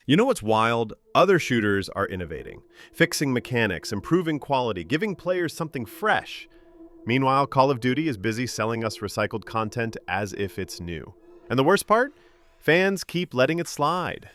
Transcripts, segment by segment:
You know what's wild? Other shooters are innovating, fixing mechanics, improving quality, giving players something fresh. Meanwhile, Call of Duty is busy selling us recycled content as if it's new. And the worst part? Fans keep letting it slide.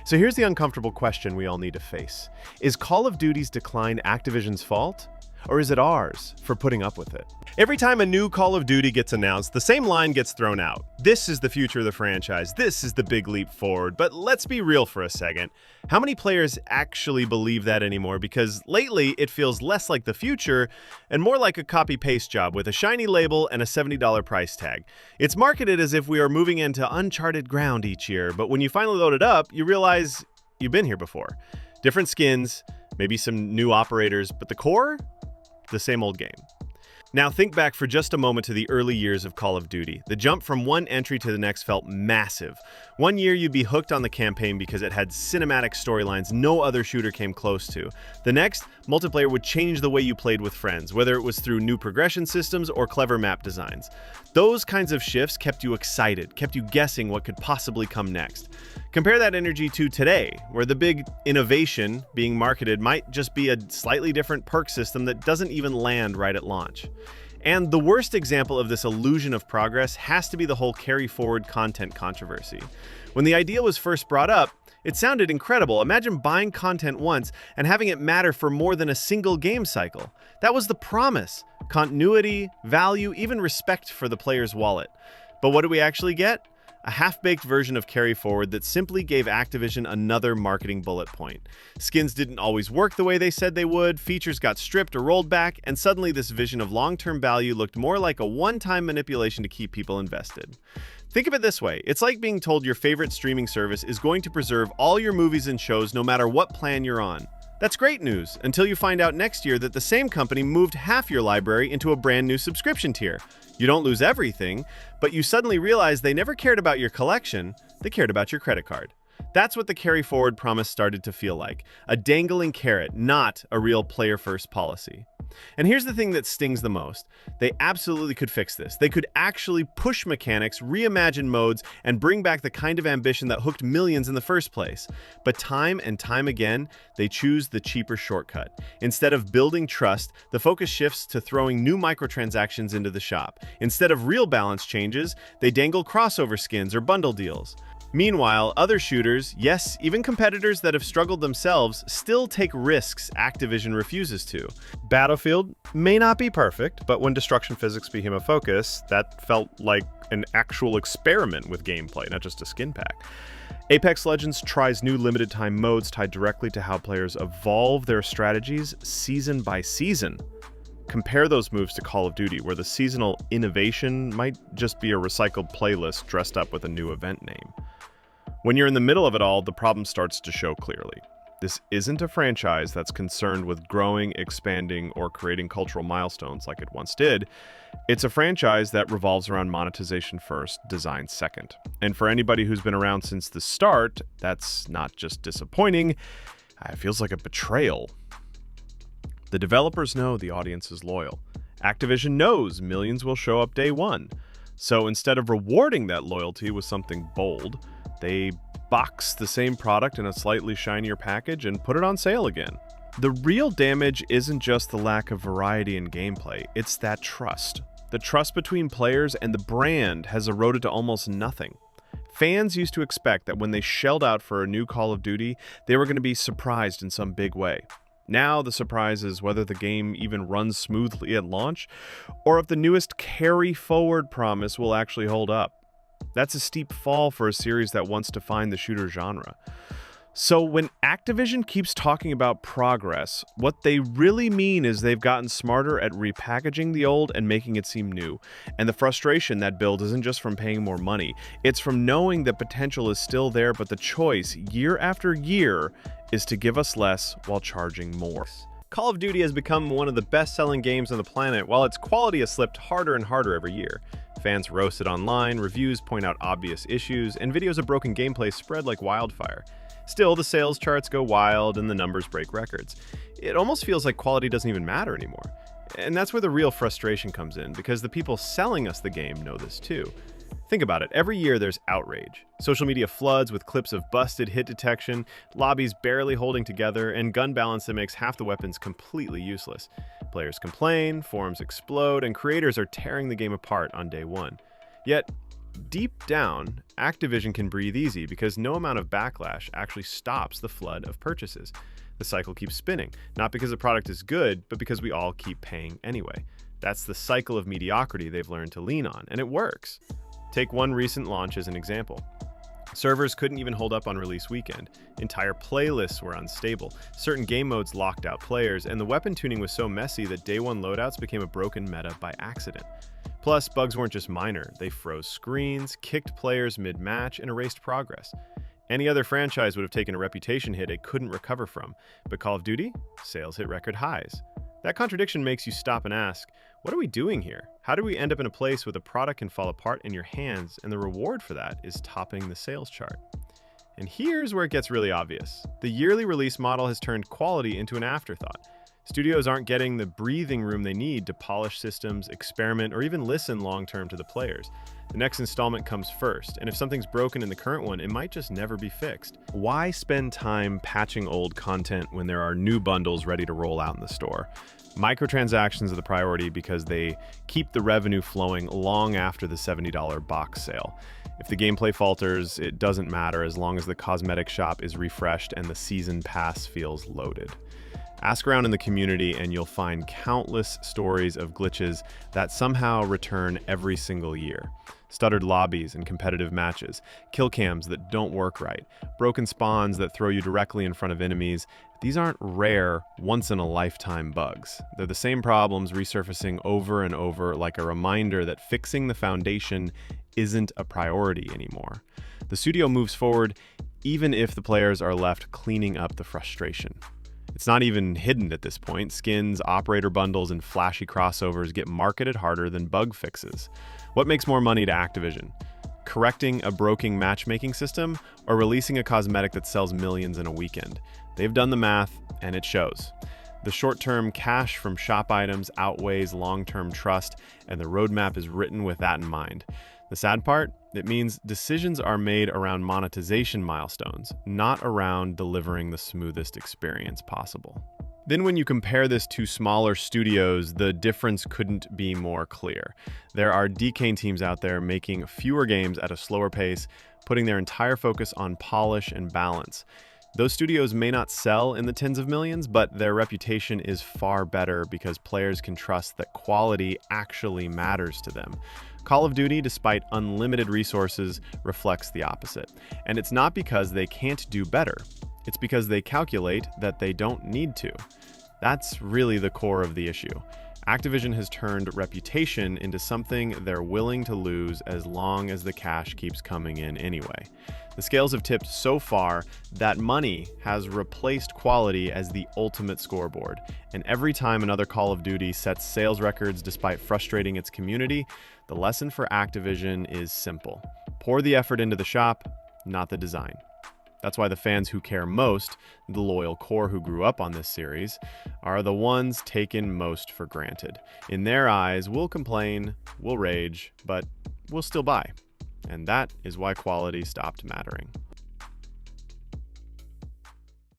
So here's the uncomfortable question we all need to face. Is Call of Duty's decline Activision's fault? Or is it ours for putting up with it? Every time a new Call of Duty gets announced, the same line gets thrown out. This is the future of the franchise. This is the big leap forward. But let's be real for a second. How many players actually believe that anymore? Because lately, it feels less like the future and more like a copy-paste job with a shiny label and a $70 price tag. It's marketed as if we are moving into uncharted ground each year, but when you finally load it up, you realize you've been here before. Different skins, maybe some new operators, but the core? The same old game. Now think back for just a moment to the early years of Call of Duty. The jump from one entry to the next felt massive. One year you'd be hooked on the campaign because it had cinematic storylines no other shooter came close to. The next, multiplayer would change the way you played with friends, whether it was through new progression systems or clever map designs. Those kinds of shifts kept you excited, kept you guessing what could possibly come next. Compare that energy to today, where the big innovation being marketed might just be a slightly different perk system that doesn't even land right at launch. And the worst example of this illusion of progress has to be the whole carry-forward content controversy. When the idea was first brought up, it sounded incredible. Imagine buying content once and having it matter for more than a single game cycle. That was the promise. Continuity, value, even respect for the player's wallet. But what do we actually get? A half-baked version of Carry Forward that simply gave Activision another marketing bullet point. Skins didn't always work the way they said they would, features got stripped or rolled back, and suddenly this vision of long-term value looked more like a one-time manipulation to keep people invested. Think of it this way, it's like being told your favorite streaming service is going to preserve all your movies and shows no matter what plan you're on. That's great news, until you find out next year that the same company moved half your library into a brand new subscription tier. You don't lose everything, but you suddenly realize they never cared about your collection, they cared about your credit card. That's what the carry forward promise started to feel like. A dangling carrot, not a real player-first policy. And here's the thing that stings the most. They absolutely could fix this. They could actually push mechanics, reimagine modes, and bring back the kind of ambition that hooked millions in the first place. But time and time again, they choose the cheaper shortcut. Instead of building trust, the focus shifts to throwing new microtransactions into the shop. Instead of real balance changes, they dangle crossover skins or bundle deals. Meanwhile, other shooters, yes, even competitors that have struggled themselves, still take risks Activision refuses to. Battlefield may not be perfect, but when destruction physics became a focus, that felt like an actual experiment with gameplay, not just a skin pack. Apex Legends tries new limited-time modes tied directly to how players evolve their strategies season by season. Compare those moves to Call of Duty, where the seasonal innovation might just be a recycled playlist dressed up with a new event name. When you're in the middle of it all, the problem starts to show clearly. This isn't a franchise that's concerned with growing, expanding, or creating cultural milestones like it once did. It's a franchise that revolves around monetization first, design second. And for anybody who's been around since the start, that's not just disappointing, it feels like a betrayal. The developers know the audience is loyal. Activision knows millions will show up day one. So instead of rewarding that loyalty with something bold, they box the same product in a slightly shinier package and put it on sale again. The real damage isn't just the lack of variety in gameplay, it's that trust. The trust between players and the brand has eroded to almost nothing. Fans used to expect that when they shelled out for a new Call of Duty, they were going to be surprised in some big way. Now the surprise is whether the game even runs smoothly at launch, or if the newest carry-forward promise will actually hold up. That's a steep fall for a series that wants to find the shooter genre. So when Activision keeps talking about progress, what they really mean is they've gotten smarter at repackaging the old and making it seem new. And the frustration that builds isn't just from paying more money, it's from knowing that potential is still there, but the choice, year after year, is to give us less while charging more. Call of Duty has become one of the best-selling games on the planet, while its quality has slipped harder and harder every year. Fans roast it online, reviews point out obvious issues, and videos of broken gameplay spread like wildfire. Still, the sales charts go wild and the numbers break records. It almost feels like quality doesn't even matter anymore. And that's where the real frustration comes in, because the people selling us the game know this too. Think about it. Every year there's outrage. Social media floods with clips of busted hit detection, lobbies barely holding together, and gun balance that makes half the weapons completely useless. Players complain, forums explode, and creators are tearing the game apart on day one. Yet, deep down, Activision can breathe easy because no amount of backlash actually stops the flood of purchases. The cycle keeps spinning, not because the product is good, but because we all keep paying anyway. That's the cycle of mediocrity they've learned to lean on, and it works. Take one recent launch as an example. Servers couldn't even hold up on release weekend. Entire playlists were unstable. Certain game modes locked out players, and the weapon tuning was so messy that day one loadouts became a broken meta by accident. Plus, bugs weren't just minor. They froze screens, kicked players mid-match, and erased progress. Any other franchise would have taken a reputation hit it couldn't recover from, but Call of Duty? Sales hit record highs. That contradiction makes you stop and ask, what are we doing here? How did we end up in a place where the product can fall apart in your hands and the reward for that is topping the sales chart? And here's where it gets really obvious. The yearly release model has turned quality into an afterthought. Studios aren't getting the breathing room they need to polish systems, experiment, or even listen long-term to the players. The next installment comes first, and if something's broken in the current one, it might just never be fixed. Why spend time patching old content when there are new bundles ready to roll out in the store? Microtransactions are the priority because they keep the revenue flowing long after the $70 box sale. If the gameplay falters, it doesn't matter as long as the cosmetic shop is refreshed and the season pass feels loaded. Ask around in the community and you'll find countless stories of glitches that somehow return every single year. Stuttered lobbies and competitive matches, kill cams that don't work right, broken spawns that throw you directly in front of enemies. These aren't rare, once-in-a-lifetime bugs. They're the same problems resurfacing over and over, like a reminder that fixing the foundation isn't a priority anymore. The studio moves forward even if the players are left cleaning up the frustration. It's not even hidden at this point. Skins, operator bundles, and flashy crossovers get marketed harder than bug fixes. What makes more money to Activision? Correcting a broken matchmaking system or releasing a cosmetic that sells millions in a weekend? They've done the math, and it shows. The short-term cash from shop items outweighs long-term trust, and the roadmap is written with that in mind. The sad part? It means decisions are made around monetization milestones, not around delivering the smoothest experience possible. Then when you compare this to smaller studios, the difference couldn't be more clear. There are decane teams out there making fewer games at a slower pace, putting their entire focus on polish and balance. Those studios may not sell in the tens of millions, but their reputation is far better because players can trust that quality actually matters to them. Call of Duty, despite unlimited resources, reflects the opposite. And it's not because they can't do better. It's because they calculate that they don't need to. That's really the core of the issue. Activision has turned reputation into something they're willing to lose as long as the cash keeps coming in anyway. The scales have tipped so far that money has replaced quality as the ultimate scoreboard. And every time another Call of Duty sets sales records despite frustrating its community, the lesson for Activision is simple. Pour the effort into the shop, not the design. That's why the fans who care most, the loyal core who grew up on this series, are the ones taken most for granted. In their eyes, we'll complain, we'll rage, but we'll still buy. And that is why quality stopped mattering.